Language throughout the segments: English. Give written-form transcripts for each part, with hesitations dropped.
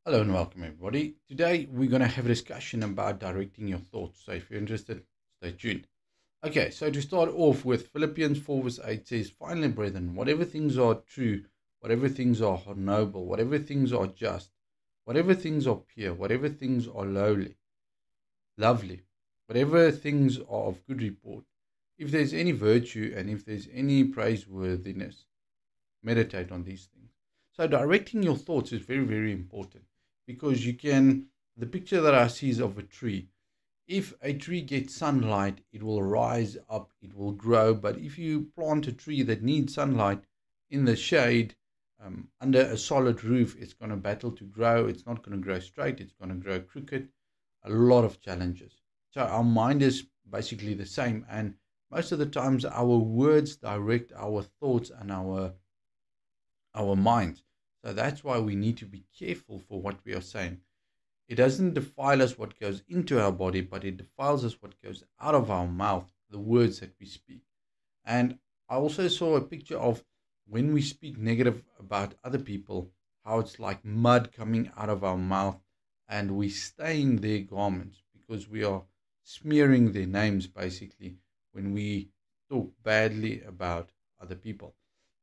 Hello and welcome, everybody. Today we're going to have a discussion about directing your thoughts. So if you're interested, stay tuned. Okay, so to start off with, Philippians 4 verse 8 says, "Finally, brethren, whatever things are true, whatever things are noble, whatever things are just, whatever things are pure, whatever things are lovely, whatever things are of good report, if there's any virtue and if there's any praiseworthiness, meditate on these things." So directing your thoughts is very, very important because the picture that I see is of a tree. If a tree gets sunlight, it will rise up, it will grow. But if you plant a tree that needs sunlight in the shade, under a solid roof, it's going to battle to grow. It's not going to grow straight, it's going to grow crooked. A lot of challenges. So our mind is basically the same. And most of the times, our words direct our thoughts and our minds. So that's why we need to be careful for what we are saying. It doesn't defile us what goes into our body, but it defiles us what goes out of our mouth, the words that we speak. And I also saw a picture of when we speak negative about other people, how it's like mud coming out of our mouth and we stain their garments because we are smearing their names basically when we talk badly about other people.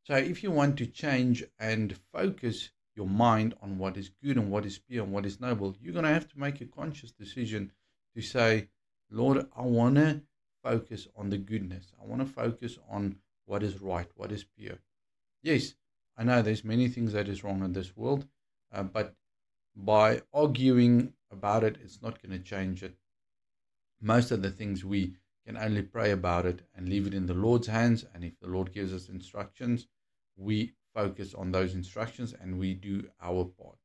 So if you want to change and focus your mind on what is good and what is pure and what is noble, you're going to have to make a conscious decision to say, Lord, I want to focus on the goodness. I want to focus on what is right, what is pure. Yes, I know there's many things that is wrong in this world, but by arguing about it, it's not going to change it. Most of the things we can only pray about it and leave it in the Lord's hands. And if the Lord gives us instructions, we focus on those instructions and we do our part.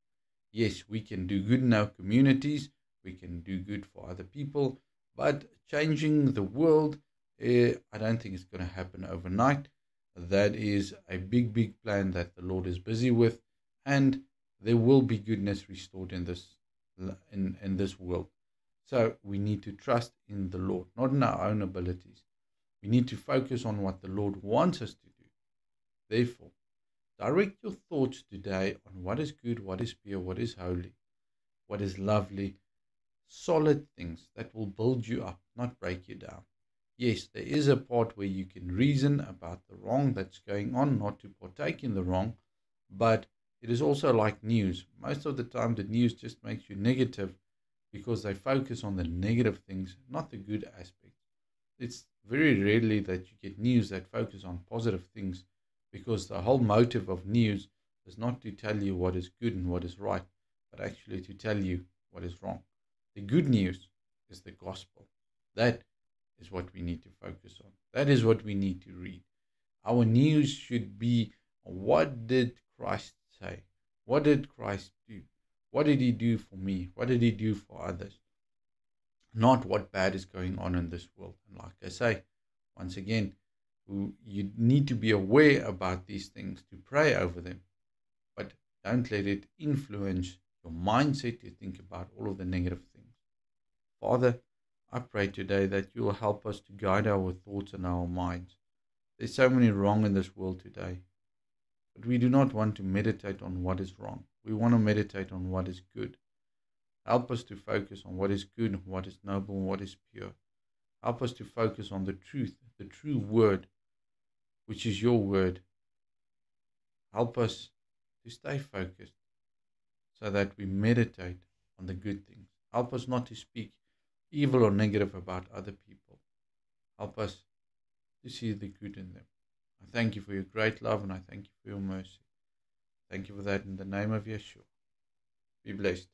Yes, we can do good in our communities, we can do good for other people, but changing the world, I don't think it's going to happen overnight. That is a big, big plan that the Lord is busy with, and there will be goodness restored in this world. So we need to trust in the Lord, not in our own abilities. We need to focus on what the Lord wants us to do. Therefore, direct your thoughts today on what is good, what is pure, what is holy, what is lovely, solid things that will build you up, not break you down. Yes, there is a part where you can reason about the wrong that's going on, not to partake in the wrong, but it is also like news. Most of the time, the news just makes you negative because they focus on the negative things, not the good aspects. It's very rarely that you get news that focus on positive things because the whole motive of news is not to tell you what is good and what is right, but actually to tell you what is wrong. The good news is the gospel. That is what we need to focus on. That is what we need to read. Our news should be, what did Christ say? What did Christ do? What did he do for me? What did he do for others? Not what bad is going on in this world. And like I say, once again, you need to be aware about these things, to pray over them, but don't let it influence your mindset to think about all of the negative things. Father, I pray today that you will help us to guide our thoughts and our minds. There's so many wrong in this world today, but we do not want to meditate on what is wrong. We want to meditate on what is good. Help us to focus on what is good, what is noble, and what is pure. Help us to focus on the truth, the true word, which is your word. Help us to stay focused so that we meditate on the good things. Help us not to speak evil or negative about other people. Help us to see the good in them. I thank you for your great love and I thank you for your mercy. Thank you for that in the name of Yeshua. Be blessed.